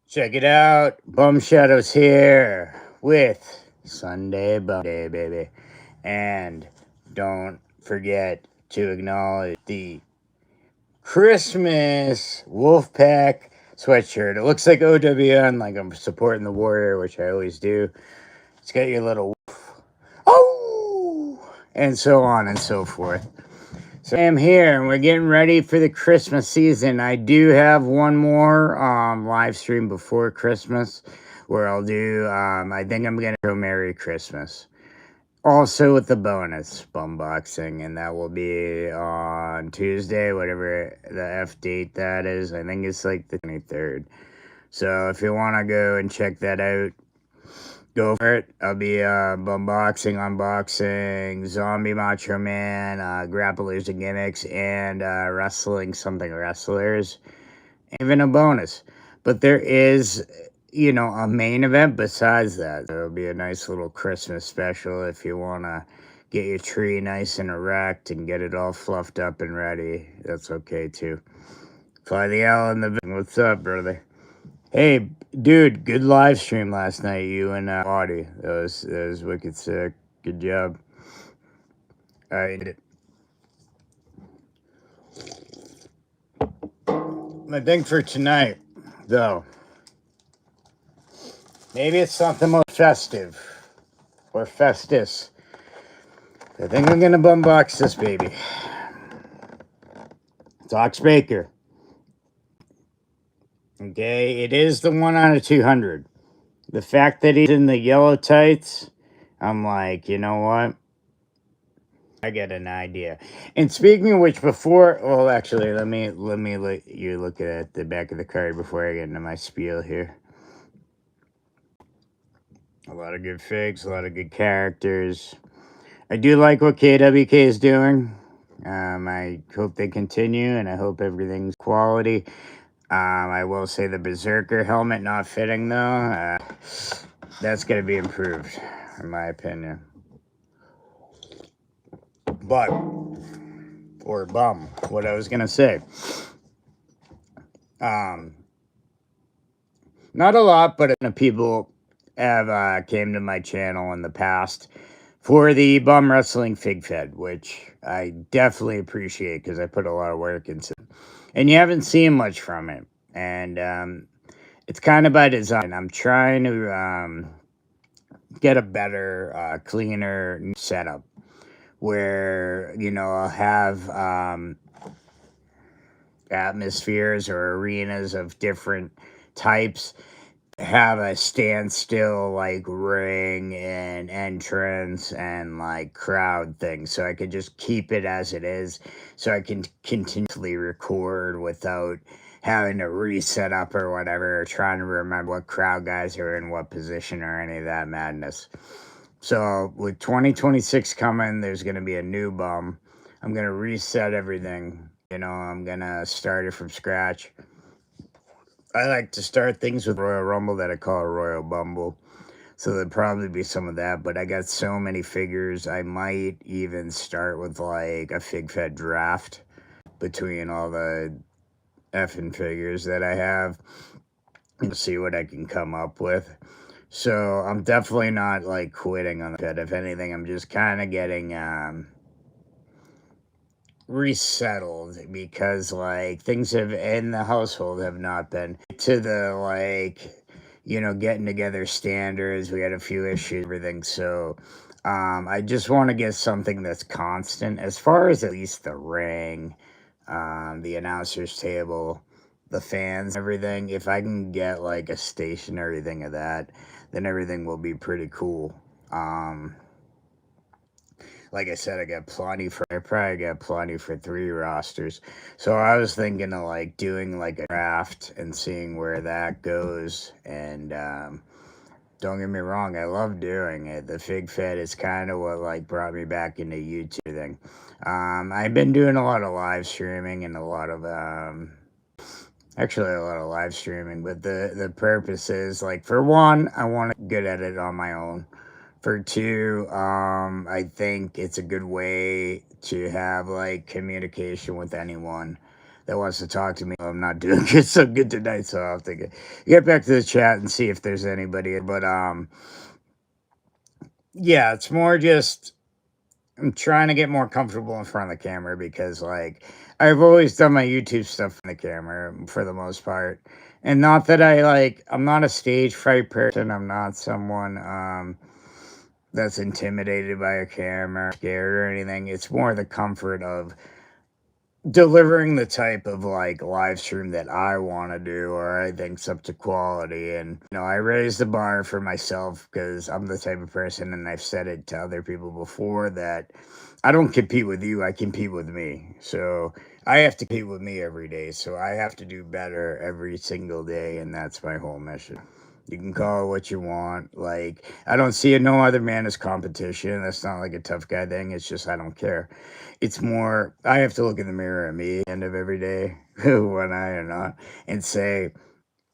Check it out. Bum Shadows here with Sunday Bum Day, baby. And don't forget to acknowledge the Christmas Wolfpack sweatshirt. It looks like OWN, like I'm supporting the warrior, which I always do. It's got your little wolf. Oh! And so on and so forth. So I am here and we're getting ready for the Christmas season. I do have one more live stream before Christmas where I'll do, I think I'm going to go Merry Christmas. Also with the bonus Bumboxing, and that will be on Tuesday, whatever the F date that is. I think it's like the 23rd. So if you want to go and check that out, go for it. I'll be Bumboxing, unboxing, zombie macho man, grapplers and gimmicks, and wrestling something wrestlers. Even a bonus. But there is, a main event besides that. There'll be a nice little Christmas special if you want to get your tree nice and erect and get it all fluffed up and ready. That's okay too. Fly the L in the... What's up, brother? Hey, dude, good live stream last night, you and Audie. That was wicked sick. Good job. I think for tonight, though, maybe it's something more festive or festus. I think I'm gonna bumbox this baby. Dox Baker. Okay, it is the 1 out of 200. The fact that he's in the yellow tights, I'm like, you know what? I get an idea. And speaking of which, actually, let me let you look at the back of the card before I get into my spiel here. A lot of good figs, a lot of good characters. I do like what KWK is doing. I hope they continue, and I hope everything's quality. I will say the Berserker helmet not fitting, though. That's going to be improved, in my opinion. But, or bum, what I was going to say. Not a lot, but people have came to my channel in the past for the Bum Wrestling Fig Fed, which I definitely appreciate because I put a lot of work into it. And you haven't seen much from it. And it's kind of by design. I'm trying to get a better, cleaner setup where, I'll have atmospheres or arenas of different types, have a standstill like ring and entrance and like crowd thing, so I could just keep it as it is, so I can continuously record without having to reset up or whatever, or trying to remember what crowd guys are in what position or any of that madness. So with 2026 coming, there's going to be a new bum. I'm going to reset everything. I'm going to start it from scratch. I like to start things with Royal Rumble that I call a Royal Bumble. So there'll probably be some of that. But I got so many figures, I might even start with like a Fig Fed draft between all the effing figures that I have and see what I can come up with. So I'm definitely not like quitting on the Fed. If anything, I'm just kind of getting resettled, because like things have in the household have not been to the getting together standards. We had a few issues, everything. So I just want to get something that's constant as far as at least the ring, the announcer's table, the fans, everything. If I can get like a stationary thing of that, then everything will be pretty cool. Like I said, I probably got plenty for 3 rosters. So I was thinking of like doing like a draft and seeing where that goes. And don't get me wrong, I love doing it. The Fig Fed is kind of what like brought me back into YouTube thing. I've been doing a lot of live streaming and a lot of live streaming, but the purpose is like, for one, I want to get good at it on my own. For 2, I think it's a good way to have like communication with anyone that wants to talk to me. I'm not doing good, so good tonight, so I'll have to get back to the chat and see if there's anybody. But yeah, it's more just I'm trying to get more comfortable in front of the camera because, like, I've always done my YouTube stuff in the camera for the most part. And not that I'm not a stage fright person. I'm not someone that's intimidated by a camera, scared or anything. It's more the comfort of delivering the type of like live stream that I want to do or I think's up to quality. And I raise the bar for myself because I'm the type of person, and I've said it to other people before, that I don't compete with you, I compete with me. So I have to compete with me every day, so I have to do better every single day, and that's my whole mission. You can call it what you want. Like, I don't see it no other man as competition. That's not like a tough guy thing. It's just I don't care. It's more I have to look in the mirror at me at the end of every day, when I am not, and say,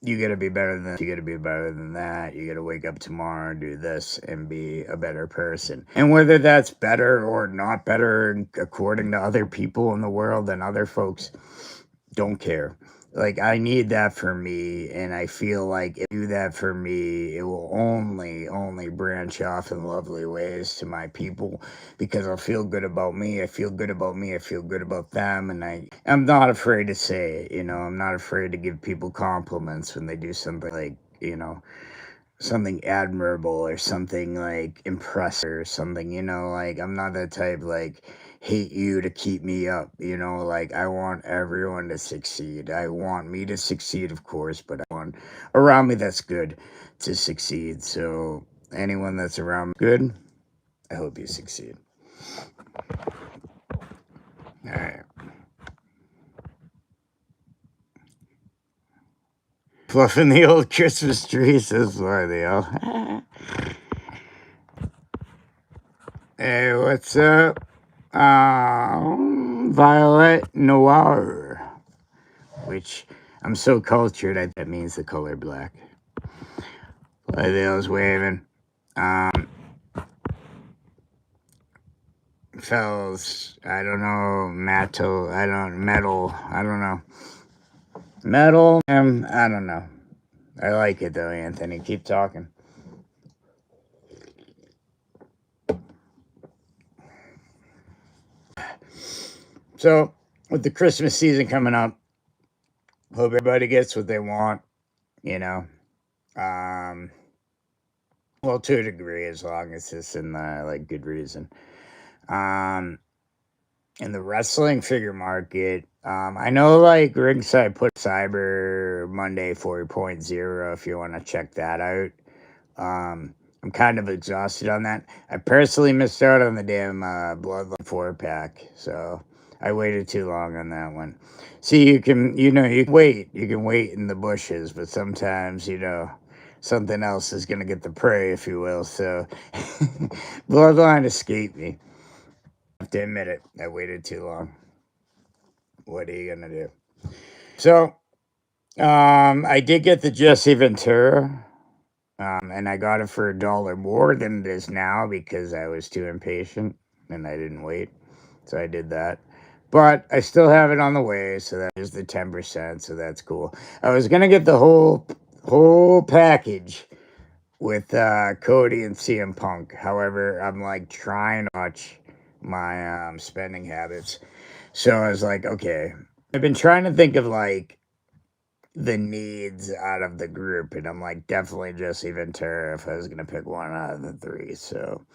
you got to be better than this. You got to be better than that. You got to wake up tomorrow and do this and be a better person. And whether that's better or not better according to other people in the world and other folks, don't care. Like, I need that for me, and I feel like if you do that for me, it will only branch off in lovely ways to my people, because I'll feel good about me. I feel good about me. I feel good about them, and I'm not afraid to say it. I'm not afraid to give people compliments when they do something like, something admirable or something like impressive or something, like I'm not that type like hate you to keep me up, like I want everyone to succeed. I want me to succeed, of course, but I want around me that's good to succeed. So anyone that's around me good, I hope you succeed. All right. Fluffing the old Christmas trees, that's why they all. Hey, what's up? Violet Noir, which I'm so cultured, that means the color black. Like they was waving. Fells, I don't know, metal, I don't know. Metal, I don't know. I like it though, Anthony. Keep talking. So, with the Christmas season coming up, hope everybody gets what they want, well, to a degree, as long as it's in the, good reason. In the wrestling figure market, I know, Ringside put Cyber Monday 4.0, if you want to check that out. I'm kind of exhausted on that. I personally missed out on the damn Bloodline 4-pack, so I waited too long on that one. See, you can wait. You can wait in the bushes, but sometimes, something else is going to get the prey, if you will. So, Bloodline escaped me. I have to admit it. I waited too long. What are you going to do? So, I did get the Jesse Ventura. And I got it for $1 more than it is now because I was too impatient and I didn't wait. So I did that. But I still have it on the way, so that is the 10%, so that's cool. I was gonna get the whole package with Cody and CM Punk. However, I'm trying to watch my spending habits. So I was like, okay. I've been trying to think of the needs out of the group, and I'm definitely Jesse Ventura if I was gonna pick one out of the three. So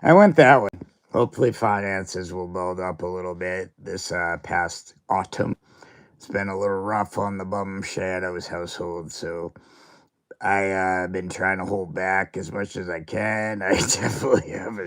I went that way. Hopefully finances will build up a little bit this past autumn. It's been a little rough on the Bum Shadows household, so I've been trying to hold back as much as I can. I definitely have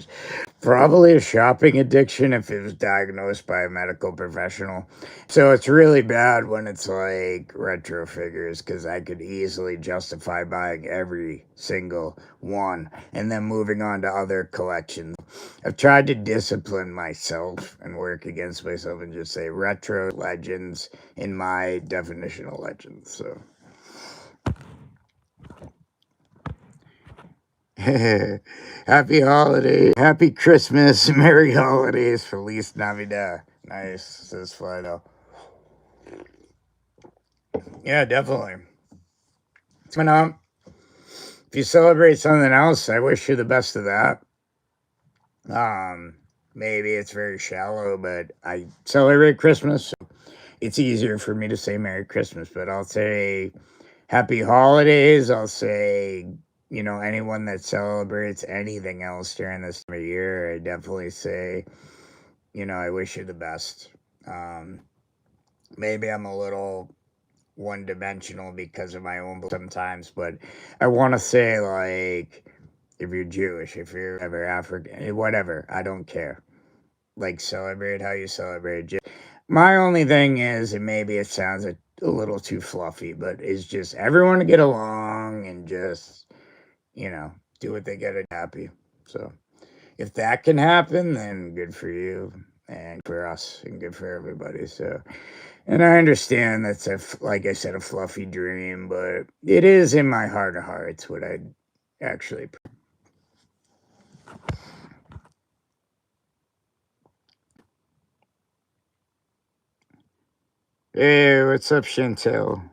probably a shopping addiction if it was diagnosed by a medical professional. So it's really bad when it's retro figures, because I could easily justify buying every single one and then moving on to other collections. I've tried to discipline myself and work against myself and just say retro legends in my definition of legends. So. Happy holiday, happy Christmas, Merry Holidays, Feliz Navidad. Nice, says Fido. Yeah, definitely. Coming up, if you celebrate something else, I wish you the best of that. Maybe it's very shallow, but I celebrate Christmas. So it's easier for me to say Merry Christmas, but I'll say Happy Holidays. I'll say, anyone that celebrates anything else during this time of year, I definitely say, I wish you the best. Um, Maybe I'm a little one dimensional because of my own sometimes, but I want to say, like, if you're Jewish, if you're ever African, whatever, I don't care. Like, celebrate how you celebrate. My only thing is, and maybe it sounds a little too fluffy, but it's just everyone to get along and just, do what they get happy. So if that can happen, then good for you and for us and good for everybody. So, and I understand that's like I said, a fluffy dream, but it is in my heart of hearts what I actually. Hey, what's up, Chantel?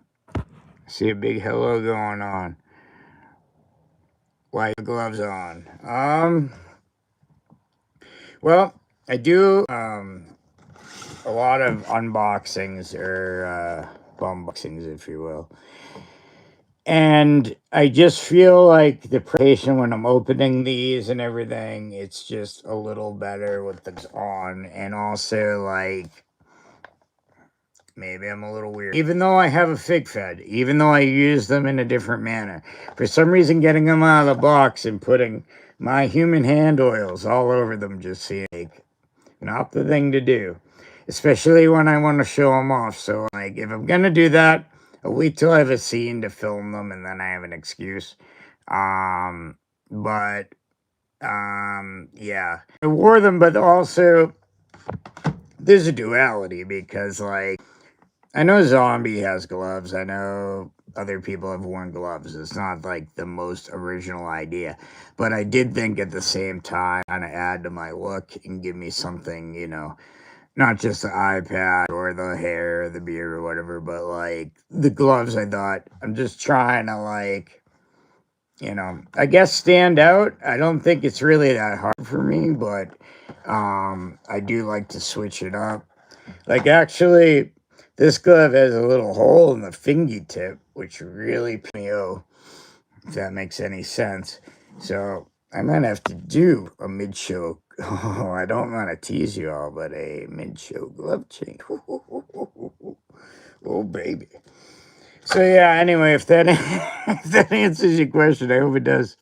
See a big hello going on. Why gloves on? Well, I do a lot of unboxings or bumboxings, if you will. And I just feel like the presentation when I'm opening these and everything, it's just a little better with the on. And also, like, maybe I'm a little weird. Even though I have a fig fed, even though I use them in a different manner, for some reason, getting them out of the box and putting my human hand oils all over them just seems like not the thing to do, especially when I want to show them off. So, like, if I'm gonna do that, I'll wait till I have a scene to film them, and then I have an excuse. But yeah, I wore them, but also there's a duality because, like, I know Zombie has gloves. I know other people have worn gloves. It's not like the most original idea, but I did think at the same time kind of add to my look and give me something, not just the iPad or the hair or the beard or whatever, but like the gloves. I thought I'm just trying to, like, I guess stand out. I don't think it's really that hard for me, but I do like to switch it up. Like, actually, this glove has a little hole in the fingertip, which really pissed me off, if that makes any sense. So I might have to do a mid-show. Oh, I don't want to tease you all, but a mid-show glove change. Oh, baby. So yeah. Anyway, if that if that answers your question, I hope it does.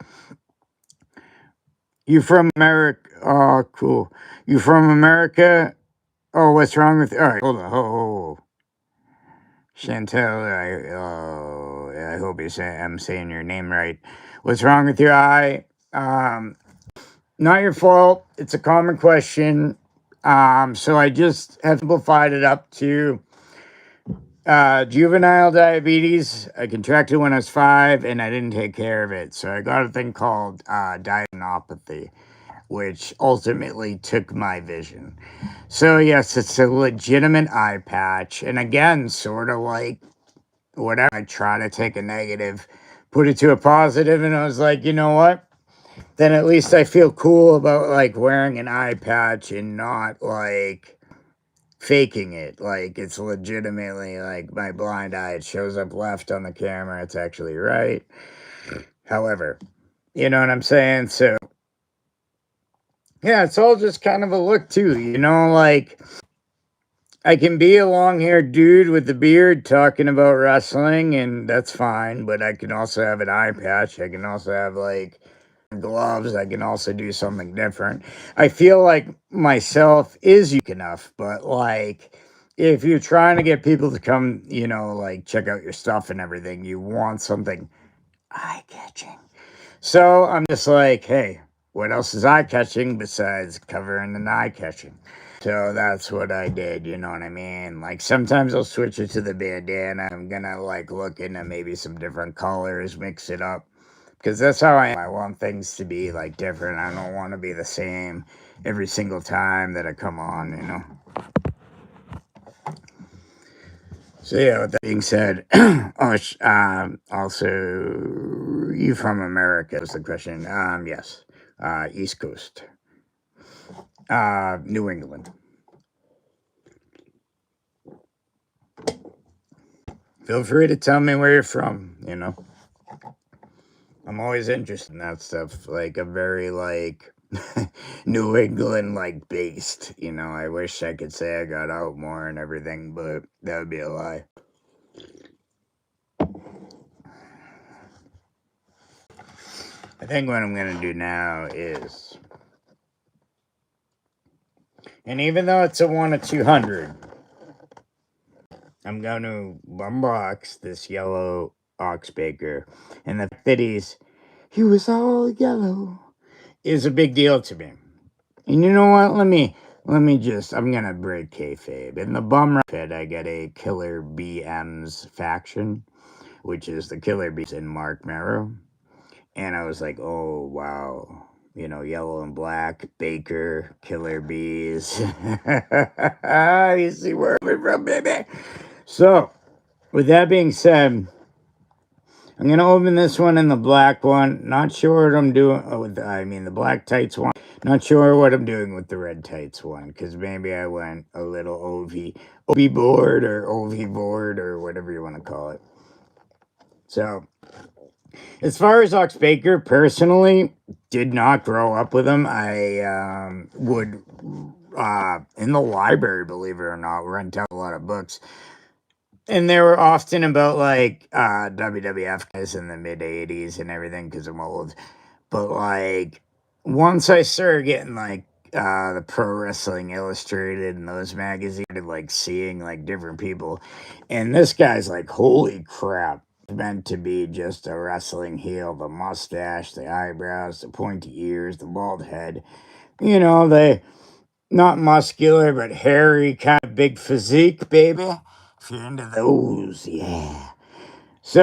You from America? Oh, cool. You from America? Oh, what's wrong with? All right, hold on. Oh, Chantel. I hope I'm saying your name right. What's wrong with your eye? Not your fault. It's a common question. So I just have simplified it up to juvenile diabetes. I contracted when I was 5, and I didn't take care of it. So I got a thing called diabetinopathy, which ultimately took my vision. So yes, it's a legitimate eye patch. And again, sort of like whatever. I try to take a negative, put it to a positive, and I was like, you know what? Then at least I feel cool about, like, wearing an eye patch and not, like, faking it. Like, it's legitimately, like, my blind eye. It shows up left on the camera. It's actually right. However, you know what I'm saying? So, yeah, it's all just kind of a look, too. Like, I can be a long-haired dude with a beard talking about wrestling, and that's fine. But I can also have an eye patch. I can also have, like, gloves. I can also do something different. I feel like myself is unique enough, but, like, if you're trying to get people to come, like, check out your stuff and everything, you want something eye-catching. So I'm just like, hey, what else is eye-catching besides covering an eye-catching? So that's what I did, you know what I mean? Like, sometimes I'll switch it to the bandana. I'm gonna, like, look into maybe some different colors, mix it up. Because that's how I am. I want things to be, like, different. I don't want to be the same every single time that I come on, So yeah, with that being said, also, you from America is the question. Yes, East Coast, New England. Feel free to tell me where you're from. You know, I'm always interested in that stuff. Like a very like New England like based. You know, I wish I could say I got out more and everything, but that would be a lie. I think what I'm gonna do now is, and even though it's a 1 of 200, I'm going to unbox this yellow ox baker. And the fact that he was all yellow is a big deal to me. And you know what? I'm gonna break kayfabe. In the bum pit, I get a Killer BM's faction, which is the Killer Bees in Mark Marrow. And I was like, oh, wow. You know, yellow and black, Baker, Killer Bees. You see where I'm from, baby? So, with that being said, I'm going to open this one and the black one. Not sure what I'm doing with the black tights one. Not sure what I'm doing with the red tights one, because maybe I went a little OV board or OV board or whatever you want to call it. So, as far as Ox Baker, personally, did not grow up with him. I would, in the library, believe it or not, rent out a lot of books. And they were often about like WWF guys in the mid 80s and everything because I'm old. But like once I started getting like the Pro Wrestling Illustrated and those magazines, like seeing like different people. And this guy's like, holy crap. Meant to be just a wrestling heel, the mustache, the eyebrows, the pointy ears, the bald head. You know, they not muscular, but hairy, kind of big physique, baby. If you're into those, yeah. So,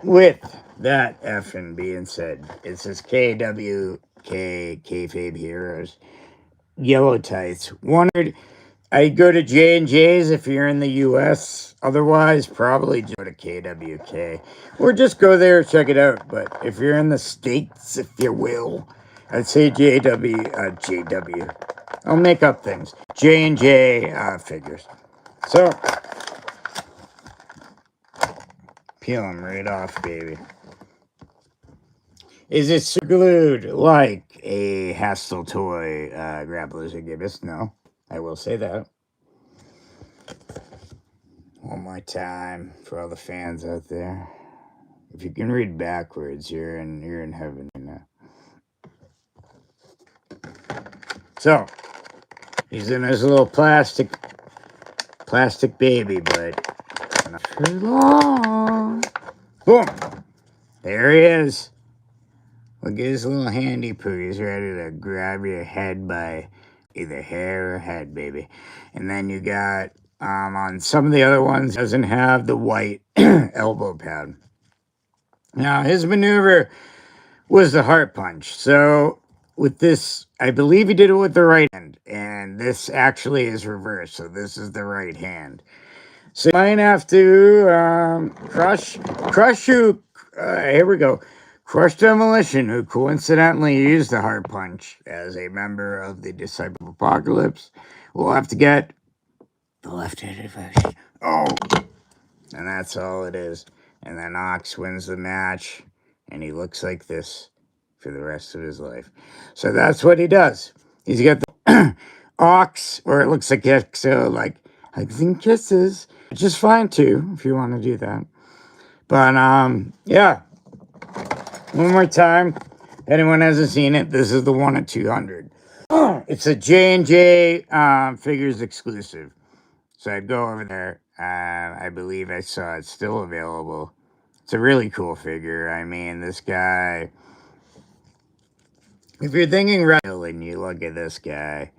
with that effing being said, it says KWK Kayfabe Heroes. Yellow tights. Wondered, I go to J&J's if you're in the U.S. Otherwise, probably go to KWK. Or just go there, check it out. But if you're in the States, if you will, I'd say JW. I'll make up things. J&J figures. So, peel them right off, baby. Is it super glued like a Hastel toy grapplers and gibbous? No, I will say that. One more time for all the fans out there. If you can read backwards, you're in heaven, you know. So, he's in his little plastic baby, but not for long. Boom! There he is. Look at his little handy poo. He's ready to grab your head by either hair or head, baby. And then you got, on some of the other ones, doesn't have the white elbow pad. Now, his maneuver was the heart punch. So, with this, I believe he did it with the right hand. And this actually is reversed. So, this is the right hand. So, you might have to crush you. Here we go. Crush Demolition, who coincidentally used the heart punch as a member of the Disciple of Apocalypse, will have to get the left-handed version. Oh! And that's all it is. And then Ox wins the match, and he looks like this for the rest of his life. So that's what he does. He's got the Ox, or it looks like XO, like hugs and kisses, which is fine too, if you want to do that. But, yeah. One more time. If anyone hasn't seen it, this is the 1 of 200. It's a J&J figures exclusive. So I'd go over there. I believe I saw it's still available. It's a really cool figure. I mean, this guy... If you're thinking Red and you look at this guy,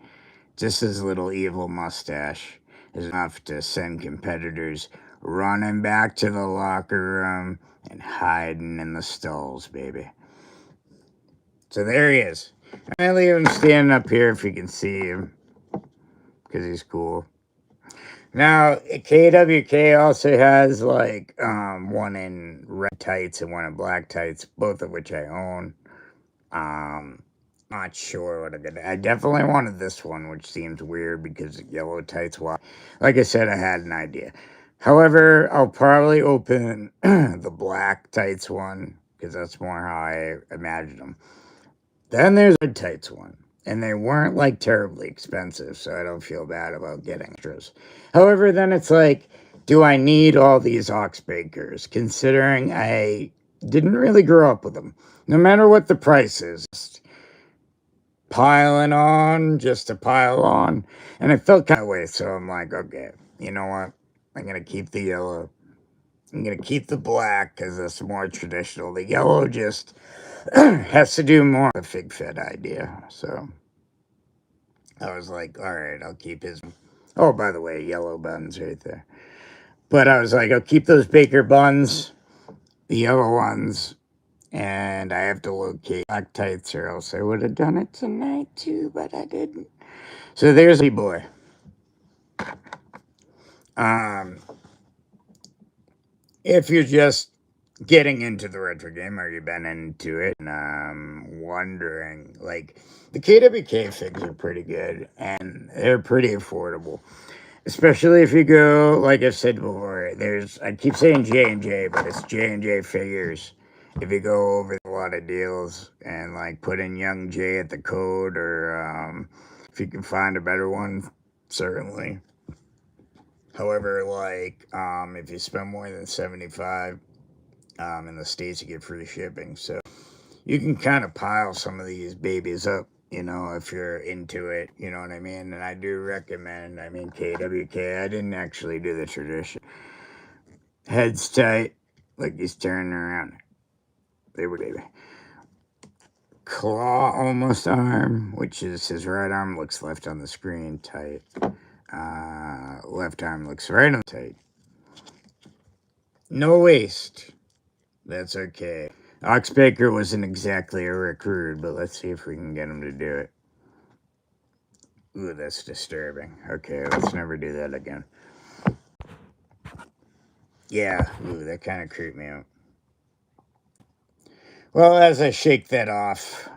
just his little evil mustache is enough to send competitors running back to the locker room and hiding in the stalls, baby. So there he is. I leave him standing up here if you can see him, because he's cool. Now, KWK also has like one in red tights and one in black tights, both of which I own. Not sure what I'm gonna. I definitely wanted this one, which seems weird because yellow tights. Why? Like I said, I had an idea. However, I'll probably open the black tights one because that's more how I imagined them. Then there's the red tights one, and they weren't like terribly expensive, so I don't feel bad about getting extras. However, then it's like, do I need all these ox bakers? Considering I didn't really grow up with them. No matter what the price is, piling on just to pile on. And I felt kind of way, so I'm like, okay, you know what? I'm gonna keep the yellow. I'm gonna keep the black because it's more traditional. The yellow just has to do more with the fig fed idea. So I was like, all right, I'll keep his. Oh, by the way, yellow buns right there. But I was like, I'll keep those baker buns, the yellow ones, and I have to locate black tights, or else I would have done it tonight too, but I didn't. So there's a boy. If you're just getting into the retro game or you've been into it, and wondering, like, the KWK figs are pretty good and they're pretty affordable. Especially if you go, like I've said before, I keep saying J&J, but it's J&J Figures. If you go over a lot of deals and like put in Young J at the code, or if you can find a better one, certainly. However, like if you spend more than $75 in the States, you get free shipping. So you can kind of pile some of these babies up, if you're into it, you know what I mean? And I do recommend, KWK, I didn't actually do the tradition. Head's tight, like he's turning around. They were baby. Claw almost arm, which is his right arm looks left on the screen, tight. Left arm looks right on tight. No waist. That's okay. Ox Baker wasn't exactly a recruit, but let's see if we can get him to do it. Ooh, that's disturbing. Okay, let's never do that again. Yeah, ooh, that kind of creeped me out. Well, as I shake that off,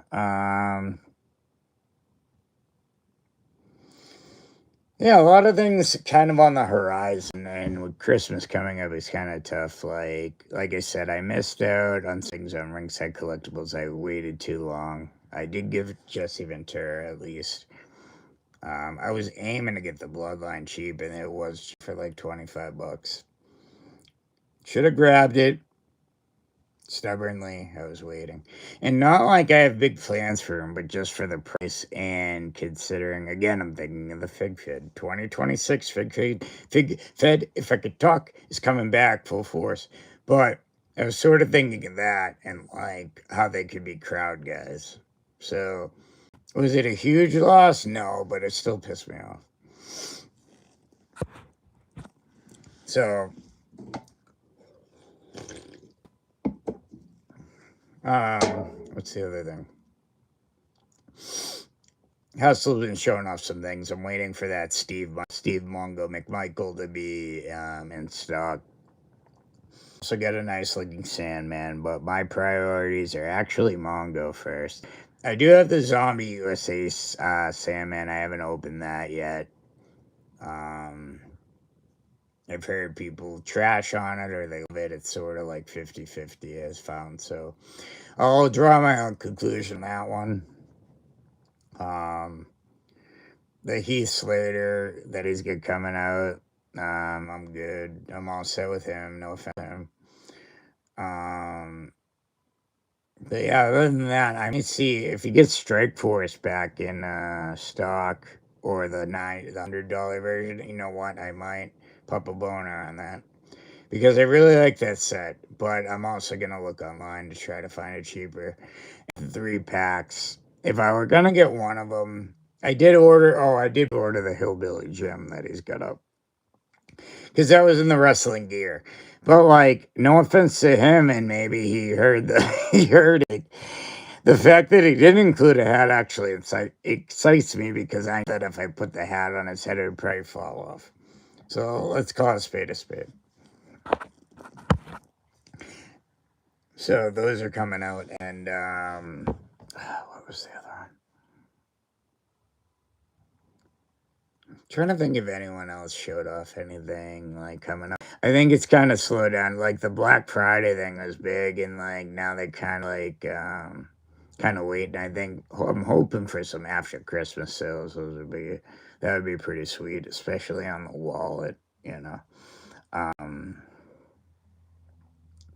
yeah, a lot of things kind of on the horizon, and with Christmas coming up, it's kind of tough. Like I said, I missed out on things on Ringside Collectibles. I waited too long. I did give Jesse Ventura at least. I was aiming to get the Bloodline cheap, and it was for like $25. Should have grabbed it. Stubbornly, I was waiting. And not like I have big plans for him, but just for the price and considering, again, I'm thinking of the Fig Fed. 2026 Fig Fed, if I could talk, is coming back full force. But I was sort of thinking of that and like how they could be crowd guys. So, was it a huge loss? No, but it still pissed me off. So, what's the other thing? Hustle's been showing off some things. I'm waiting for that Steve Mongo McMichael to be in stock. Also got a nice looking Sandman, but my priorities are actually Mongo first. I do have the Zombie USA Sandman. I haven't opened that yet. I've heard people trash on it or they love it. It's sort of like 50-50 as found. So I'll draw my own conclusion on that one. The Heath Slater that he's good coming out. I'm good. I'm all set with him. No offense to him. But yeah, other than that, I may see if he gets Strike Force back in stock or the $100 version. You know what? I might pop a boner on that because I really like that set. But I'm also gonna look online to try to find it cheaper. 3 packs. If I were gonna get one of them, I did order the Hillbilly gem that he's got up. Because that was in the wrestling gear. But like, no offense to him, and maybe he heard it. The fact that he didn't include a hat actually excites me because I know that if I put the hat on his head, it would probably fall off. So let's call a spade a spade. So those are coming out, and what was the other one? Trying to think if anyone else showed off anything like coming up. I think it's kind of slowed down. Like the Black Friday thing was big, and like now they kind of like kind of waiting. I think I'm hoping for some after Christmas sales. That would be pretty sweet, especially on the wallet. You know,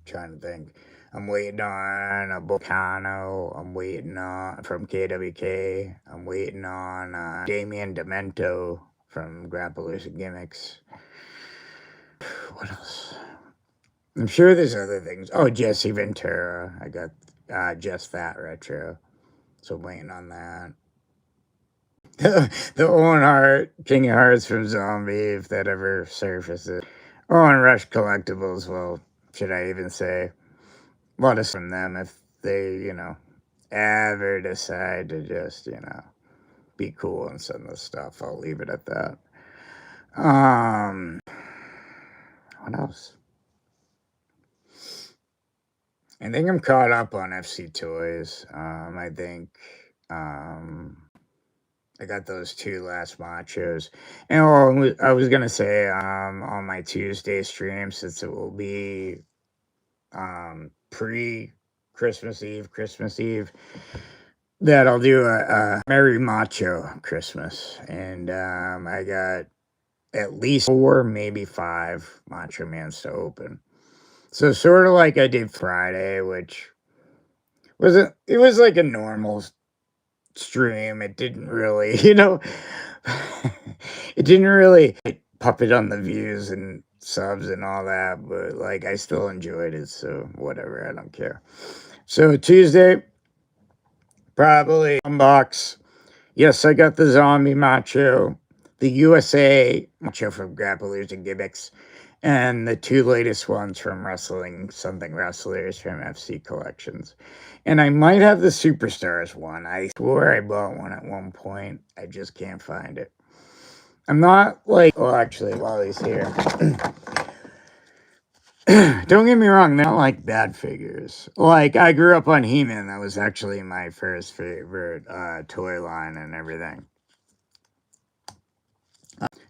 trying to think. I'm waiting on a Volcano. I'm waiting on from KWK. I'm waiting on Damien Demento from Grapplers and Gimmicks. What else? I'm sure there's other things. Oh, Jesse Ventura. I got just that retro. So I'm waiting on that. The Owen Hart, King of Hearts from Zombie, if that ever surfaces. Owen Rush Collectibles, well, should I even say? A lot of from them if they, ever decide to just, be cool and send this stuff. I'll leave it at that. What else? I think I'm caught up on FC Toys. I think I got those 2 last machos. And I was gonna say on my Tuesday stream, since it will be pre Christmas Eve, that I'll do a Merry Macho Christmas. And I got at least 4, maybe 5 Macho Mans to open. So sort of like I did Friday, which it was like a normal stream. It didn't really, it didn't really pop it on the views and subs and all that, but like I still enjoyed it, so whatever, I don't care. So Tuesday, probably unbox. Yes, I got the Zombie Macho, the USA Macho from Grapplers and Gimmicks, and the 2 latest ones from Wrestling Something Wrestlers from FC Collections. And I might have the Superstars one. I swore I bought one at one point. I just can't find it. I'm not like, well, actually, while he's here, don't get me wrong, they're not like bad figures. Like, I grew up on He-Man. That was actually my first favorite toy line and everything.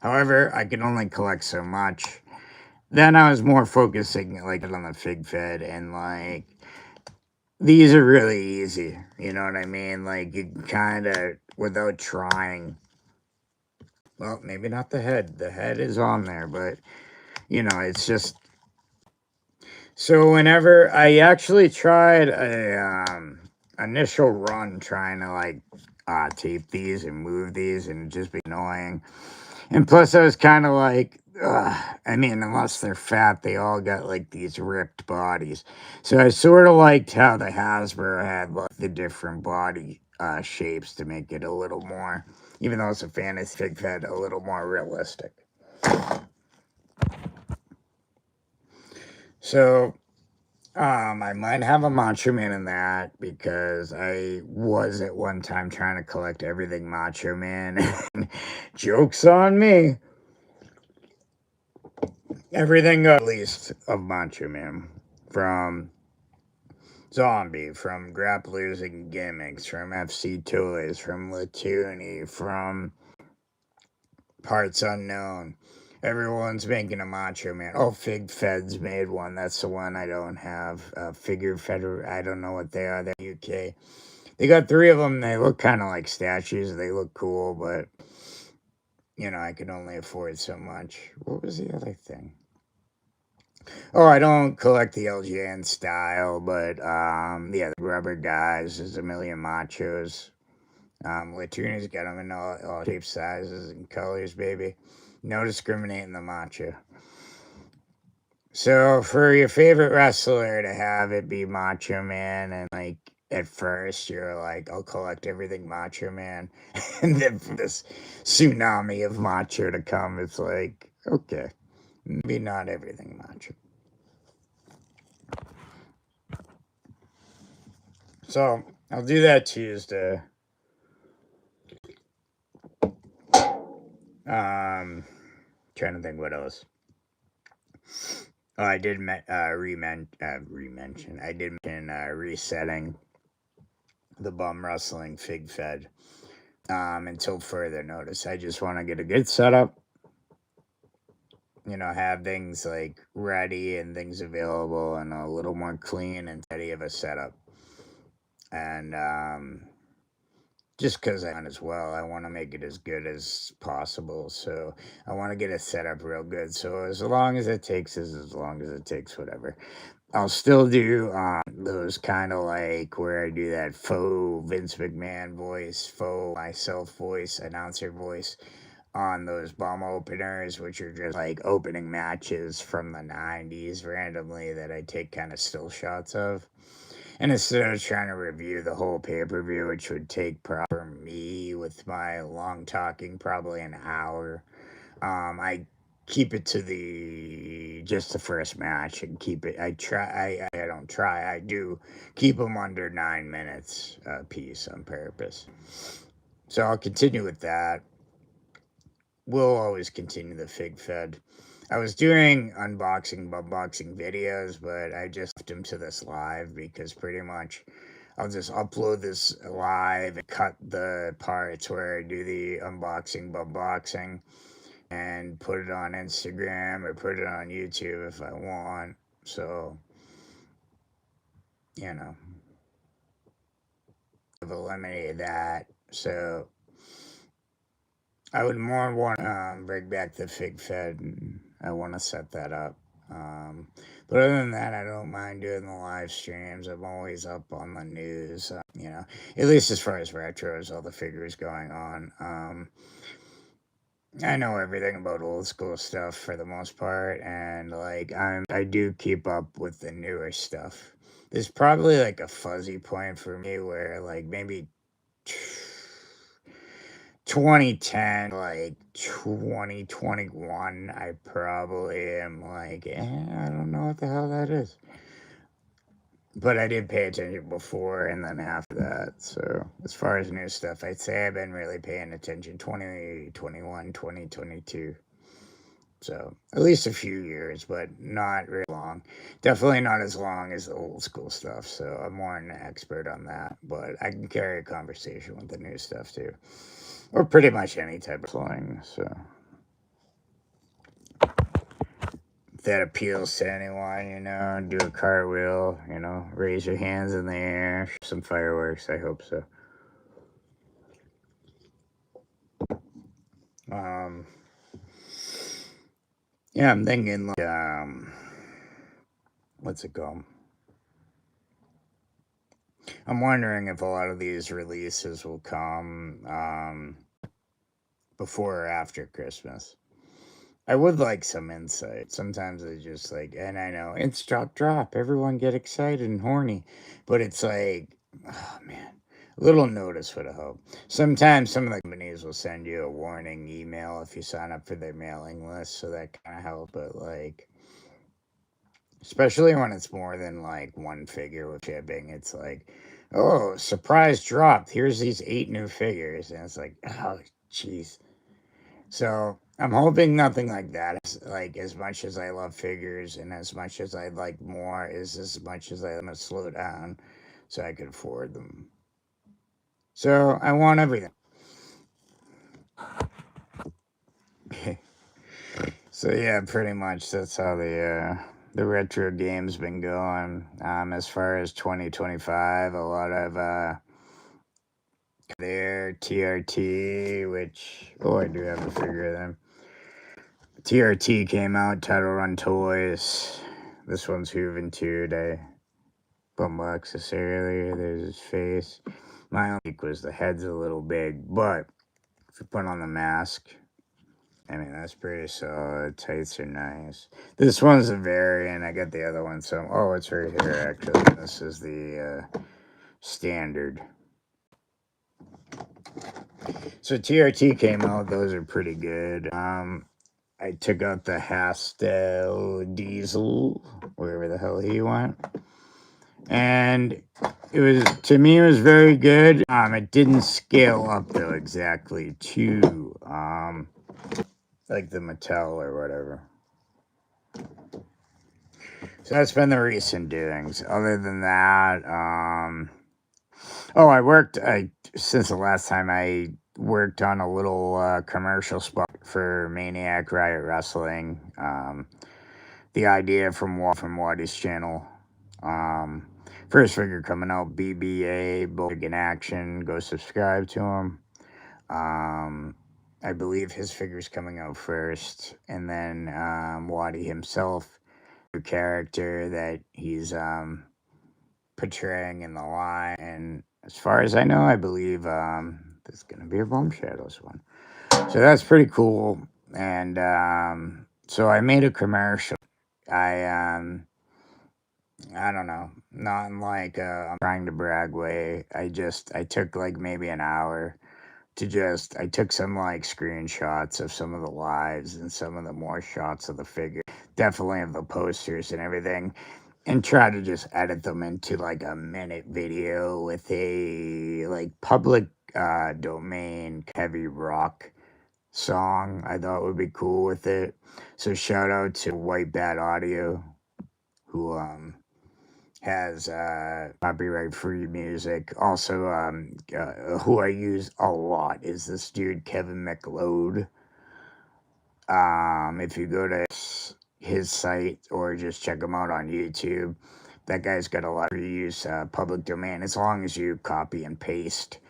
However, I can only collect so much. Then I was more focusing like on the Fig Fed, and like these are really easy. You know what I mean? Like you kind of without trying. Well, maybe not the head. The head is on there, but it's just. So whenever I actually tried a initial run trying to like tape these and move these and just be annoying. And plus, I was kind of like, I mean, unless they're fat, they all got like these ripped bodies. So I sort of liked how the Hasbro had like the different body shapes to make it a little more, even though it's a fantasy fig fed, a little more realistic. So I might have a Macho Man in that because I was at one time trying to collect everything Macho Man. Joke's on me. Everything at least of Macho Man. From Zombie, from Grapplers and Gimmicks, from FC Toys, from Latuni, from Parts Unknown. Everyone's making a Macho Man. Oh, Fig Feds made one. That's the one I don't have. Figure Feder. I don't know what they are. They're UK. They got 3 of them. They look kind of like statues. They look cool, but I can only afford so much. What was the other thing? Oh, I don't collect the LGN style, but the rubber guys. There's a million machos. Latuna's got them in all shapes, sizes, and colors, baby. No discriminating the macho. So for your favorite wrestler to have it be Macho Man, and like at first you're like, I'll collect everything Macho Man, and then for this tsunami of macho to come, it's like, okay, maybe not everything macho. So I'll do that Tuesday. Trying to think what else. Oh, I did re-mention. I did mention resetting the bum wrestling fig fed until further notice. I just want to get a good setup, have things like ready and things available and a little more clean and steady of a setup. And just because I want as well, I want to make it as good as possible. So I want to get it set up real good. So as long as it takes is as long as it takes, whatever. I'll still do those kind of like where I do that faux Vince McMahon voice, faux myself voice, announcer voice on those bum openers, which are just like opening matches from the 90s randomly that I take kind of still shots of. And instead of trying to review the whole pay-per-view, which would take for me with my long talking probably an hour, I keep it to just the first match and keep it. I don't try. I do keep them under 9 minutes a piece on purpose. So I'll continue with that. We'll always continue the fig fed. I was doing bumboxing videos, but I just left them to this live because pretty much I'll just upload this live and cut the parts where I do the bumboxing and put it on Instagram or put it on YouTube if I want. So, I've eliminated that. So I would more want to bring back the fig fed, and I want to set that up. But other than that, I don't mind doing the live streams. I'm always up on the news, at least as far as retros, all the figures going on. I know everything about old school stuff for the most part, and like I do keep up with the newer stuff. There's probably like a fuzzy point for me where like maybe 2010, like 2021, I probably am like, I don't know what the hell that is. But I did pay attention before and then after that. So as far as new stuff, I'd say I've been really paying attention 2021, 2022. So at least a few years, but not really long. Definitely not as long as the old school stuff. So I'm more an expert on that. But I can carry a conversation with the new stuff too. Or pretty much any type of slang. So if that appeals to anyone, do a cartwheel, raise your hands in the air, shoot some fireworks. I hope so. Yeah, I'm thinking like, what's it called? I'm wondering if a lot of these releases will come before or after Christmas. I would like some insight. Sometimes it's just like, and I know it's drop, everyone get excited and horny, but it's like, oh man, a little notice would help. Sometimes some of the companies will send you a warning email if you sign up for their mailing list, so that kind of helps. But like, especially when it's more than like one figure with shipping, it's like, oh, surprise dropped. Here's these 8 new figures, and it's like, oh, jeez. So I'm hoping nothing like that. Like as much as I love figures and as much as I'd like more is as much as I'm gonna slow down so I can afford them. So I want everything. So yeah, pretty much that's how the retro game's been going. As far as 2025, a lot of their TRT, which I do have a figure of them. TRT came out, Title Run Toys. This one's Juventude. I Bumboxed this earlier. There's his face. My only weak was the head's a little big, but if you put on the mask, I mean, that's pretty solid. Tights are nice. This one's a variant. I got the other one, so it's right here, actually. This is the standard. So TRT came out. Those are pretty good. I took out the Hastel Diesel, wherever the hell he went. And to me, it was very good. It didn't scale up, though, exactly to like the Mattel or whatever. So that's been the recent doings. Other than that, since the last time I worked on a little commercial spot for Maniac Riot Wrestling. The idea from Waddy's channel. First figure coming out, BBA, Big in Action. Go subscribe to him. I believe his figure's coming out first, and then Waddy himself, the character that he's portraying in the line. And as far as I know, I believe there's gonna be a Bum Shadows one. So that's pretty cool. And so I made a commercial. I don't know, not in like I'm trying to brag way. I took like maybe an hour to I took some like screenshots of some of the lives and some of the more shots of the figure, definitely of the posters and everything, and try to just edit them into like a minute video with a like public domain heavy rock song I thought would be cool with it. So shout out to White Bat Audio, who has copyright free music. Also, who I use a lot is this dude Kevin McLeod. If you go to his site or just check him out on YouTube, that guy's got a lot of use public domain, as long as you copy and paste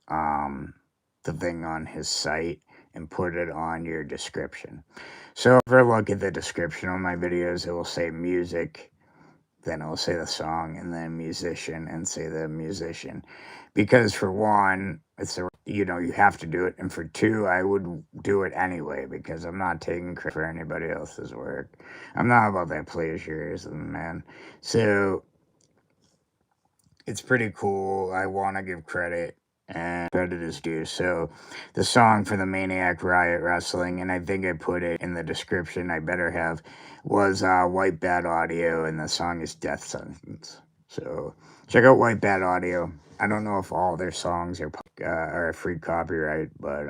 the thing on his site and put it on your description. So if I look at the description on my videos, it will say music, then it'll say the song, and then musician, and say the musician. Because for one, you have to do it, and for two, I would do it anyway, because I'm not taking credit for anybody else's work. I'm not about that plagiarism, man. So it's pretty cool. I want to give credit, and credit is due. So the song for the Maniac Riot Wrestling, and I think I put it in the description, I better have, was White Bat Audio, and the song is Death Sentence. So check out White Bat Audio. I don't know if all their songs are free copyright, but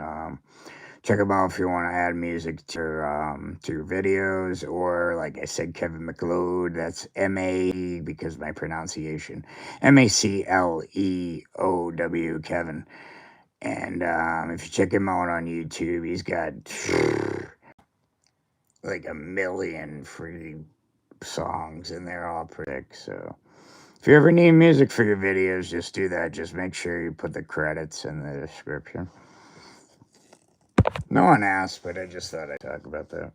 check them out if you want to add music to your videos. Or like I said, Kevin McLeod, that's M-A, because my pronunciation, MACLEOW, Kevin. And if you check him out on YouTube, he's got like 1 million free songs, and they're all pretty. So if you ever need music for your videos, just do that. Just make sure you put the credits in the description. No one asked, but I just thought I'd talk about that.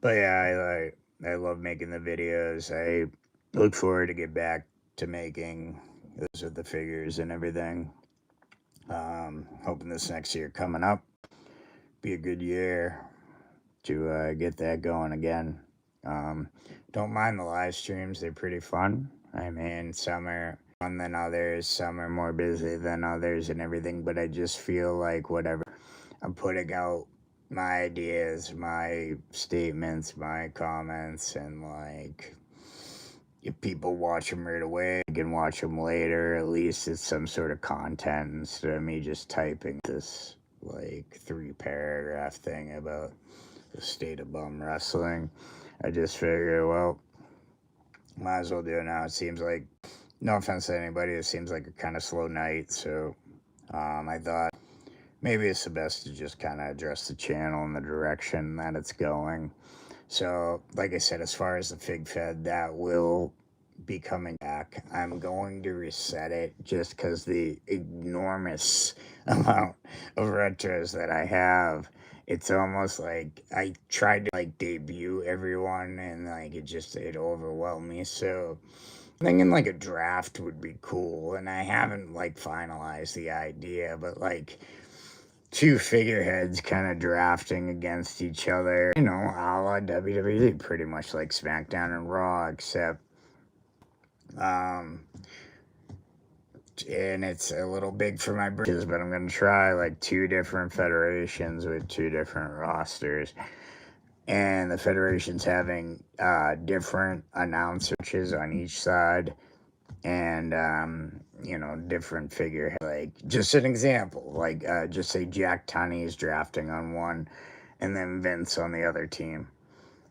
But yeah, I love making the videos. I look forward to get back to making those with the figures and everything. Hoping this next year coming up be a good year to get that going again. Don't mind the live streams, they're pretty fun. I mean, some are fun than others, some are more busy than others and everything, but I just feel like whatever I'm putting out, my ideas, my statements, my comments, and like, if people watch them right away, I can watch them later. At least it's some sort of content instead of me just typing this like 3-paragraph thing about the state of bum wrestling. I just figured, well, might as well do it now. It seems like, no offense to anybody, it seems like a kind of slow night. So I thought maybe it's the best to just kind of address the channel and the direction that it's going. So, like I said, as far as the Fig Fed, that will be coming back. I'm going to reset it just because the enormous amount of retros that I have, it's almost like I tried to like debut everyone, and like it overwhelmed me. So thinking like a draft would be cool, and I haven't like finalized the idea, but like 2 figureheads kind of drafting against each other, a la WWE, pretty much like SmackDown and Raw, except and it's a little big for my britches, but I'm going to try like 2 different federations with 2 different rosters, and the federations having different announcers on each side, and you know, different figure. Like, just an example, like, just say Jack Tunney is drafting on one, and then Vince on the other team.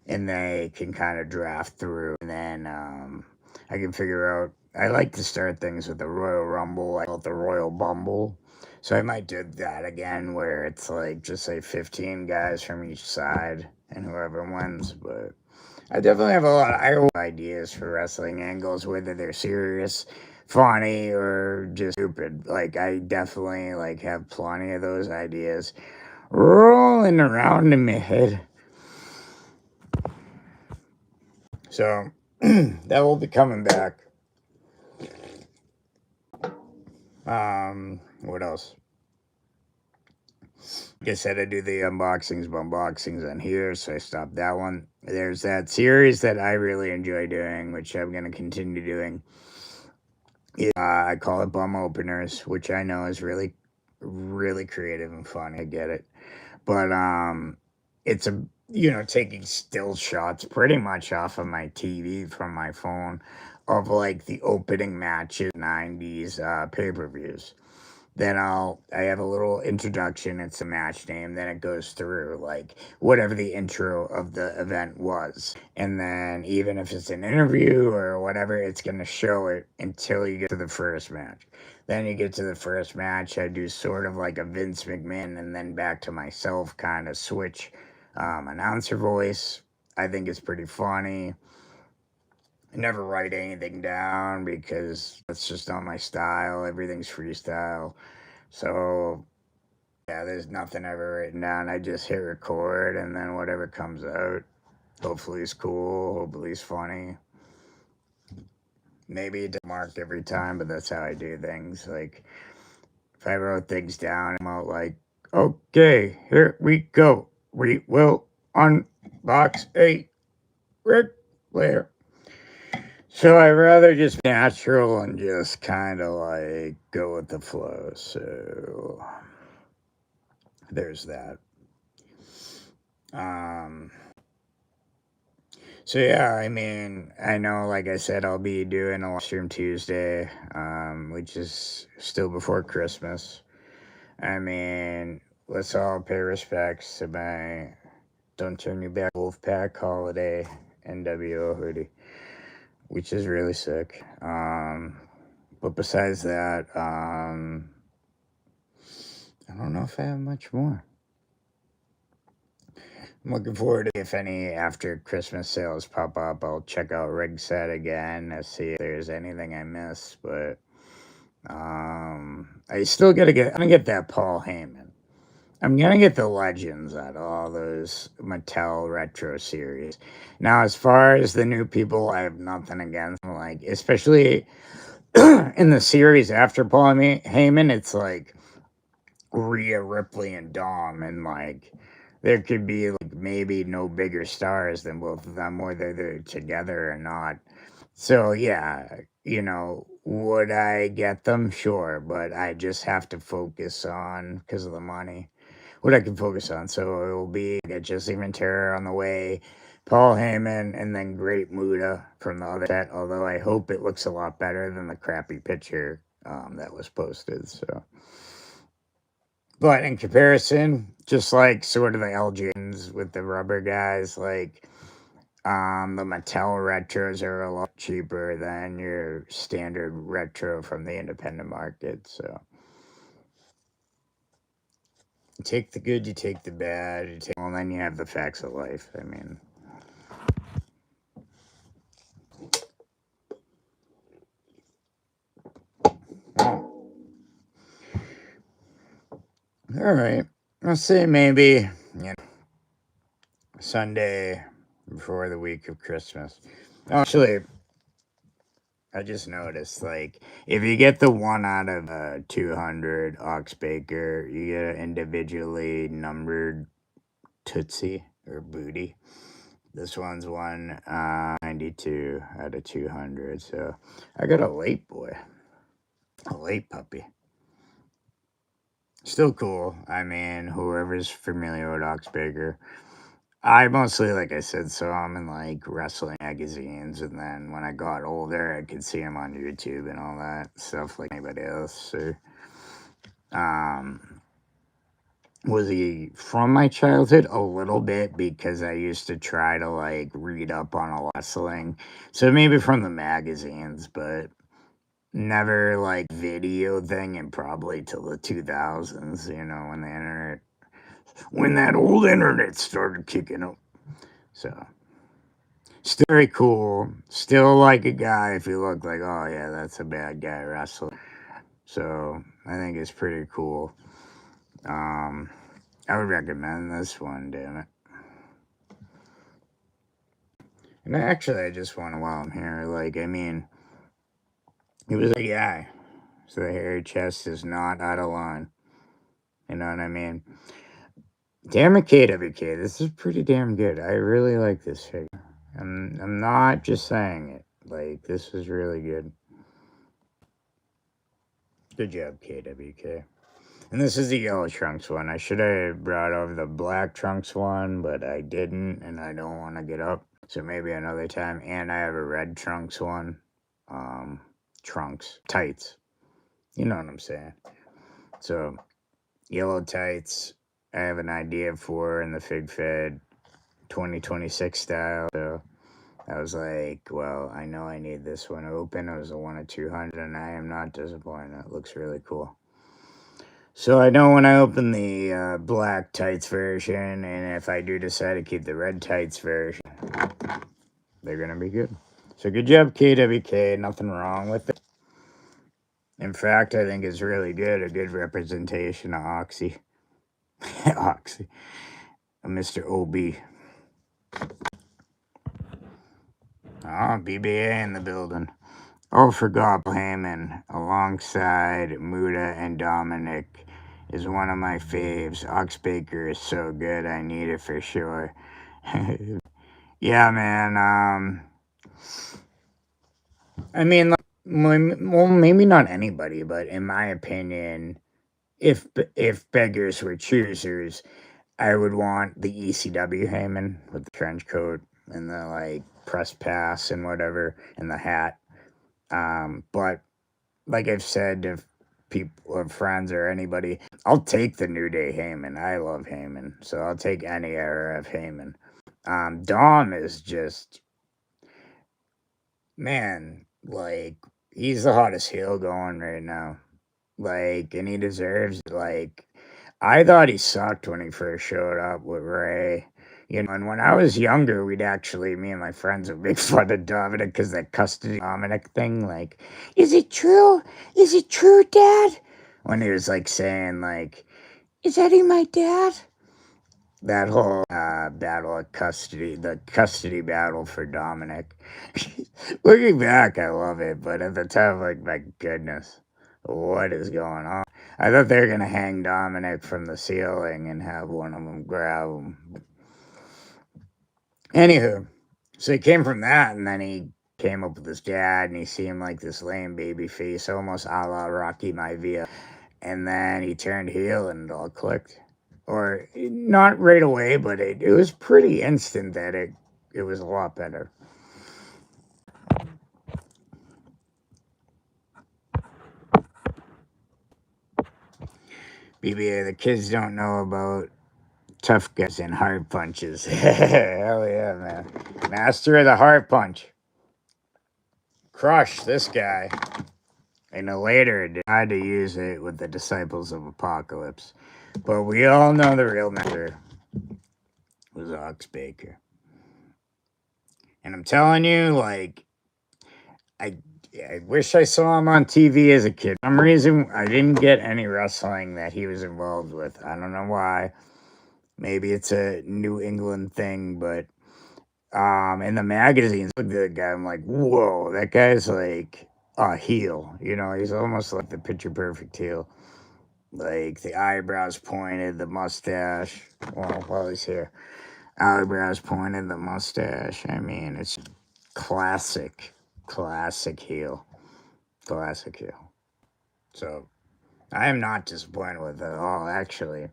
And they can kind of draft through. And then I can figure out, I like to start things with the Royal Rumble. I call it the Royal Bumble. So I might do that again, where it's like, just say 15 guys from each side, and whoever wins. But I definitely have a lot of ideas for wrestling angles, whether they're serious, funny, or just stupid. Like, I definitely like have plenty of those ideas rolling around in my head. So that will be coming back. What else? Like I said, I do the Bumboxings on here, so I stopped that one. There's that series that I really enjoy doing, which I'm going to continue doing. I call it Bum Openers, which I know is really, really creative and funny. I get it. But it's a, you know, taking still shots pretty much off of my TV from my phone of like the opening matches, 90s pay-per-views. Then I have a little introduction. It's a match name. Then it goes through like whatever the intro of the event was. And then even if it's an interview or whatever, it's going to show it until you get to the first match. Then you get to the first match. I do sort of like a Vince McMahon and then back to myself kind of switch announcer voice. I think it's pretty funny. I never write anything down because that's just not my style. Everything's freestyle. So, yeah, there's nothing ever written down. I just hit record and then whatever comes out, hopefully it's cool, hopefully it's funny. Maybe it doesn't mark every time, but that's how I do things. Like, if I wrote things down, I'm out like, okay, here we go. We will unbox a Ric Flair. So I'd rather just be natural and just kind of like go with the flow. So there's that. So yeah, I mean, I know, like I said, I'll be doing a Livestream Tuesday, which is still before Christmas. I mean, let's all pay respects to my Don't Turn Your Back Wolfpack holiday NWO hoodie, which is really sick. But besides that, I don't know if I have much more. I'm looking forward to if any after Christmas sales pop up. I'll check out Rig Set again to see if there's anything I missed. But I still I'm gonna get that Paul Heyman. I'm gonna get the Legends out of all those Mattel retro series. Now, as far as the new people, I have nothing against them. Like, especially in the series after Paul Heyman, it's like Rhea Ripley and Dom, and like there could be like maybe no bigger stars than both of them, whether they're together or not. So yeah, you know, would I get them? Sure, but I just have to focus on, because of the money, what I can focus on. So it will be get Jesse Ventura on the way, Paul Heyman, and then Great Muta from the other set. Although I hope it looks a lot better than the crappy picture that was posted. So. But in comparison, just like sort of the LGNs with the rubber guys, like the Mattel retros are a lot cheaper than your standard retro from the independent market. So you take the good, you take the bad, well, then you have the facts of life. I mean, all right. Let's say maybe, you know, Sunday before the week of Christmas. Actually, I just noticed, like, if you get the 1 out of 200 Ox Baker, you get an individually numbered Tootsie or Booty. This one's 192 out of 200. So I got a late boy, a late puppy. Still cool. I mean, whoever's familiar with Ox Baker, I mostly, like I said, saw him in like wrestling magazines, and then when I got older, I could see him on YouTube and all that stuff like anybody else. So, um, was he from my childhood? A little bit, because I used to try to like read up on a wrestling. So maybe from the magazines, but never like video thing, and probably till the 2000s, you know, when the internet, when that old internet started kicking up. So, still very cool. Still like a guy if you look like, oh yeah, that's a bad guy wrestler. So, I think it's pretty cool. I would recommend this one, damn it. And actually, I just want to, while I'm here, like, I mean, he was a guy. So the hairy chest is not out of line. You know what I mean? Damn it, KWK. This is pretty damn good. I really like this figure. I'm not just saying it. Like, this is really good. Good job, KWK. And this is the yellow trunks one. I should have brought over the black trunks one, but I didn't, and I don't want to get up. So maybe another time. And I have a red trunks one. Trunks. Tights. You know what I'm saying. So, yellow tights, I have an idea for in the Fig Fed 2026 style. So, I was like, well, I know I need this one open. It was a 1 of 200, and I am not disappointed. It looks really cool. So I know when I open the black tights version, and if I do decide to keep the red tights version, they're going to be good. So good job, KWK. Nothing wrong with it. In fact, I think it's really good. A good representation of Oxy. Oxy. Mr. OB. BBA in the building. Oh, forgot Heyman alongside Muda and Dominic is one of my faves. Ox Baker is so good. I need it for sure. Yeah, man. I mean, well, maybe not anybody, but in my opinion, if beggars were choosers, I would want the ECW Heyman with the trench coat and the like press pass and whatever and the hat. But like I've said to people or friends or anybody, I'll take the New Day Heyman. I love Heyman, so I'll take any era of Heyman. Dom is just, man, like, he's the hottest heel going right now. Like, and he deserves it. Like, I thought he sucked when he first showed up with Ray. You know, and when I was younger, we'd actually, me and my friends would make fun of Dominic because that custody Dominic thing. Like, is it true? Is it true, Dad? When he was like saying, like, is Eddie my dad? That whole battle of custody, the custody battle for Dominic. Looking back, I love it, but at the time, like, my goodness, what is going on? I thought they were gonna hang Dominic from the ceiling and have one of them grab him. Anywho, so he came from that, and then he came up with his dad, and he seemed like this lame baby face, almost a la Rocky Maivia. And then he turned heel, and it all clicked. Or not right away, but it was pretty instant that it was a lot better. BBA, the kids don't know about tough guys and hard punches. Hell yeah, man. Master of the hard punch. Crush this guy. And later tried to use it with the Disciples of Apocalypse. But we all know the real master was Ox Baker. And I'm telling you, like, I wish I saw him on TV as a kid. For some reason, I didn't get any wrestling that he was involved with. I don't know why. Maybe it's a New England thing, but in the magazines, look at the guy. I'm like, whoa, that guy's like a heel. You know, he's almost like the picture perfect heel. Like the eyebrows pointed, the mustache. Well, while he's here, eyebrows pointed, the mustache. I mean, it's classic heel. Classic heel. So I am not disappointed with it at all, actually.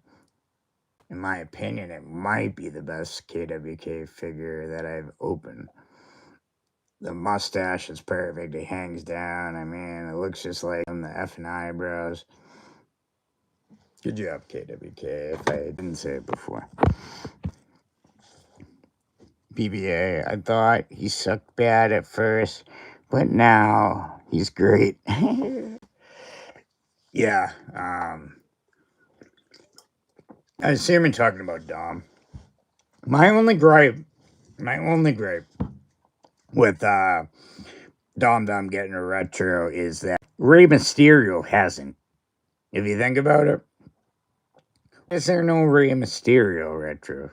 In my opinion, it might be the best KWK figure that I've opened. The mustache is perfect. It hangs down. I mean, it looks just like him. The effing eyebrows. Good job, KWK, if I didn't say it before. BBA, I thought he sucked bad at first, but now he's great. Yeah. I see him talking about Dom. My only gripe with Dom getting a retro is that Rey Mysterio hasn't. If you think about it, is there no Rey Mysterio retro?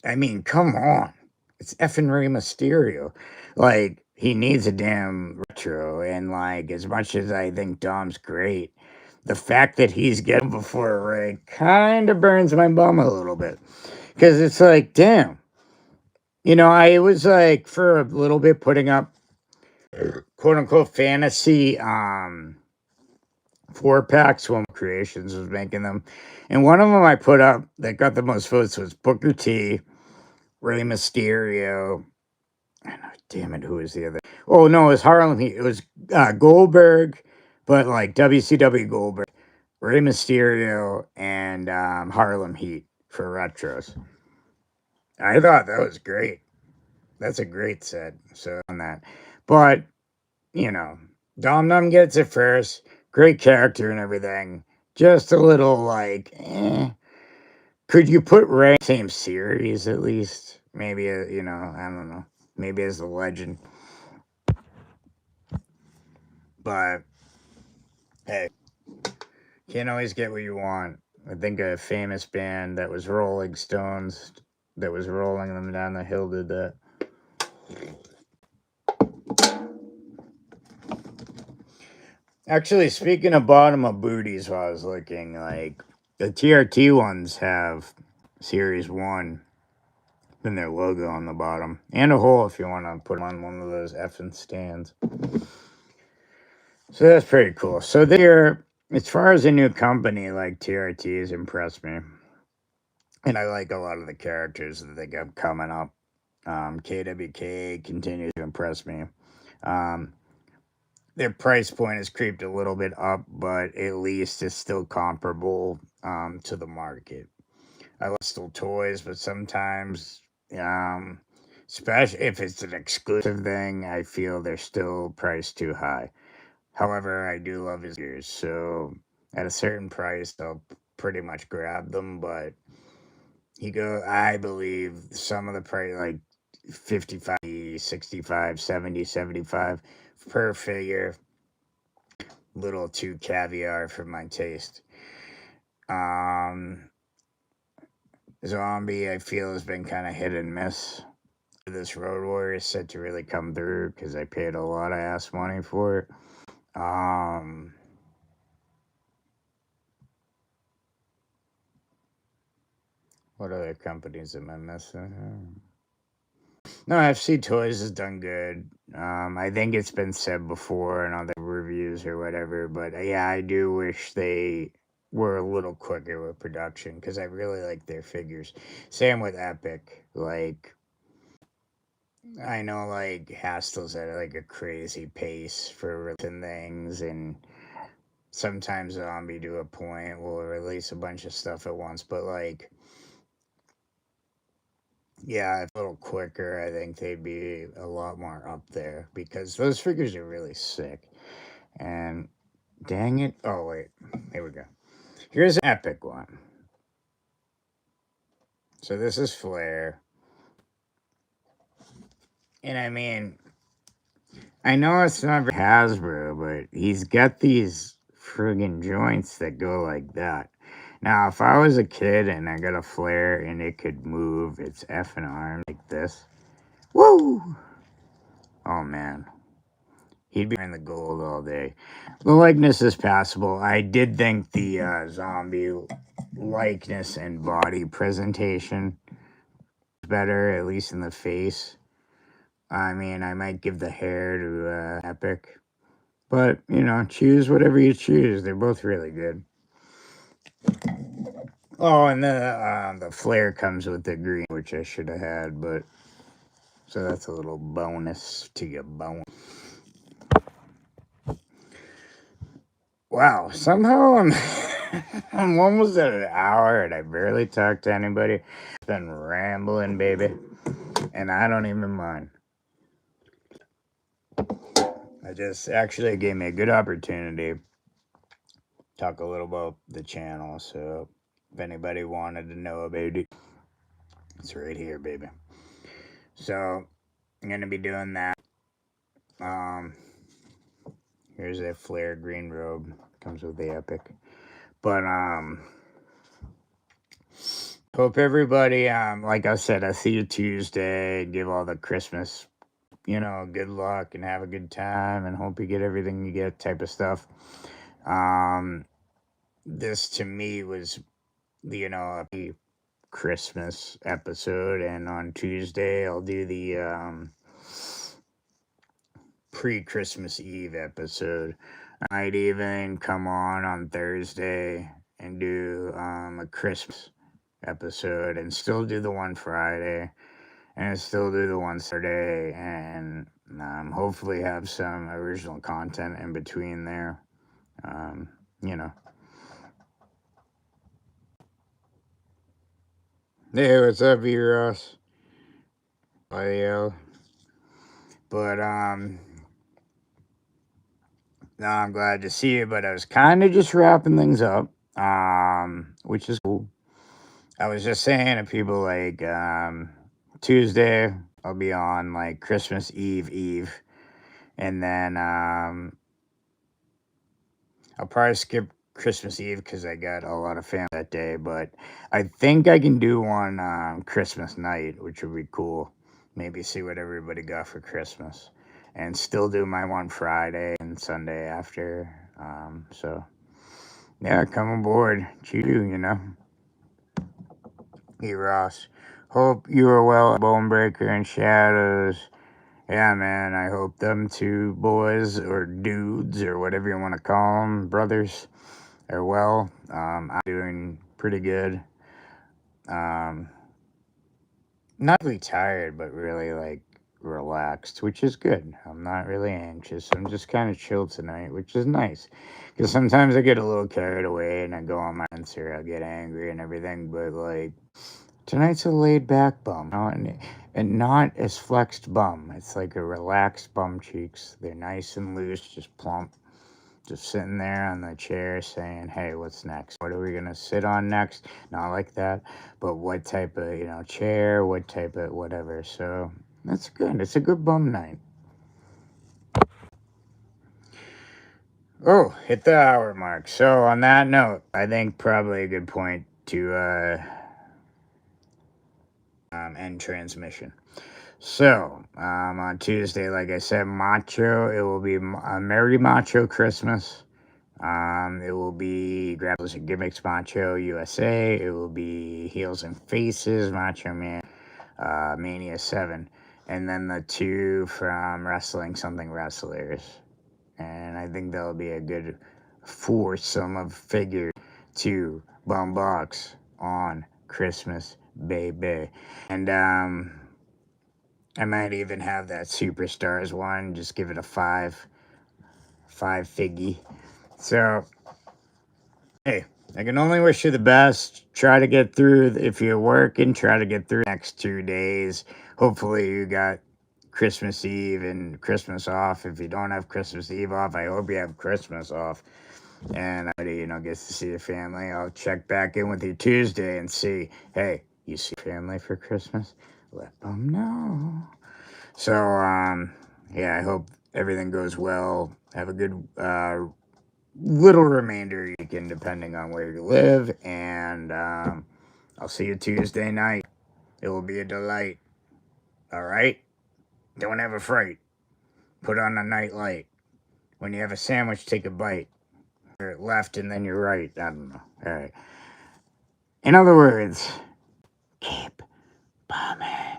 I mean, come on. It's effing Rey Mysterio. Like, he needs a damn retro. And, like, as much as I think Dom's great, the fact that he's getting before Rey kind of burns my bum a little bit. Because it's like, damn. You know, I was, like, for a little bit putting up quote-unquote fantasy 4-packs when Creations was making them. And one of them I put up that got the most votes was Booker T, Rey Mysterio. Damn it, who was the other? Oh, no, it was Harlem Heat. It was Goldberg, but like WCW Goldberg, Rey Mysterio, and Harlem Heat for retros. I thought that was great. That's a great set. So on that. But, you know, Dom gets it first. Great character and everything. Just a little like, Could you put Rey in the same series at least? Maybe, you know, I don't know. Maybe as a legend. But, hey, can't always get what you want. I think a famous band that was Rolling Stones, that was rolling them down the hill, did that. Actually, speaking of bottom of booties, while I was looking, like, the TRT ones have Series 1 and their logo on the bottom. And a hole if you want to put them on one of those effing stands. So that's pretty cool. So there, as far as a new company, like TRT has impressed me. And I like a lot of the characters that they got coming up. KWK continues to impress me. Their price point has creeped a little bit up, but at least it's still comparable to the market. I love still toys, but sometimes, especially if it's an exclusive thing, I feel they're still priced too high. However, I do love his ears, so at a certain price, I'll pretty much grab them. But I believe some of the price, like 55, 65, 70, 75 per figure, little too caviar for my taste. Zombie, I feel, has been kind of hit and miss. This Road Warrior is set to really come through because I paid a lot of ass money for it. What other companies am I missing? No, FC Toys has done good. I think it's been said before in other reviews or whatever, but yeah, I do wish they were a little quicker with production because I really like their figures. Same with Epic. Like, I know, like, Hastel's at like a crazy pace for releasing things, and sometimes Zombie to a point will release a bunch of stuff at once, but like, yeah, a little quicker, I think they'd be a lot more up there because those figures are really sick. And dang it. Oh, wait. Here we go. Here's an epic one. So this is Flair. And I mean, I know it's not Hasbro, but he's got these friggin' joints that go like that. Now, if I was a kid and I got a Flair and it could move its effing arm like this, woo! Oh, man. He'd be wearing the gold all day. The likeness is passable. I did think the zombie likeness and body presentation was better, at least in the face. I mean, I might give the hair to Epic. But, you know, choose whatever you choose. They're both really good. Oh, and the flare comes with the green, which I should have had, but so that's a little bonus to your bone. Wow, somehow I'm almost at an hour and I barely talked to anybody. Been rambling, baby, and I don't even mind. I just actually gave me a good opportunity to talk a little about the channel. So if anybody wanted to know about it, it's right here, baby. So I'm gonna be doing that. Here's a flare green robe. Comes with the epic. But hope everybody like I said, I see you Tuesday. Give all the Christmas, good luck and have a good time and hope you get everything you get type of stuff. This to me was a Christmas episode, and on Tuesday I'll do the pre-Christmas Eve episode. I might even come on Thursday and do a Christmas episode and still do the one Friday and still do the one Saturday and hopefully have some original content in between there. you know. Hey, what's up, V-Ross? But no, I'm glad to see you, but I was kind of just wrapping things up, which is cool. I was just saying to people, like, Tuesday, I'll be on, like, Christmas Eve, and then, I'll probably skip Christmas Eve because I got a lot of family that day, but I think I can do one Christmas night, which would be cool. Maybe see what everybody got for Christmas, and still do my one Friday and Sunday after. So yeah, come aboard, you. Hey Ross, hope you are well, Bonebreaker and Shadows. Yeah, man, I hope them two boys or dudes or whatever you want to call them, brothers, are well. I'm doing pretty good. Not really tired, but really like relaxed, which is good. I'm not really anxious. I'm just kind of chill tonight, which is nice. Because sometimes I get a little carried away and I go on my answer, I get angry and everything, but like tonight's a laid back bum, and not as flexed bum. It's like a relaxed bum cheeks. They're nice and loose, just plump. Just sitting there on the chair saying, hey, what's next? What are we going to sit on next? Not like that, but what type of, chair, what type of whatever. So that's good. It's a good bum night. Oh, hit the hour mark. So on that note, I think probably a good point to end transmission. So, on Tuesday, like I said, Macho, it will be a Merry Macho Christmas. It will be Grapplers and Gimmicks Macho USA. It will be Heels and Faces Macho Man Mania 7. And then the two from Wrestling Something Wrestlers. And I think that'll be a good foursome of figures to Bumbox on Christmas, baby. And I might even have that Superstars one. Just give it a five figgy. So, hey, I can only wish you the best. Try to get through, if you're working, try to get through the next 2 days. Hopefully you got Christmas Eve and Christmas off. If you don't have Christmas Eve off, I hope you have Christmas off. And everybody, gets to see your family. I'll check back in with you Tuesday and see, hey, you see family for Christmas? Let them know. So, yeah, I hope everything goes well. Have a good little remainder weekend, depending on where you live. And I'll see you Tuesday night. It will be a delight. All right? Don't have a fright. Put on a night light. When you have a sandwich, take a bite. Your left and then your right. I don't know. All right. In other words, keep bombing.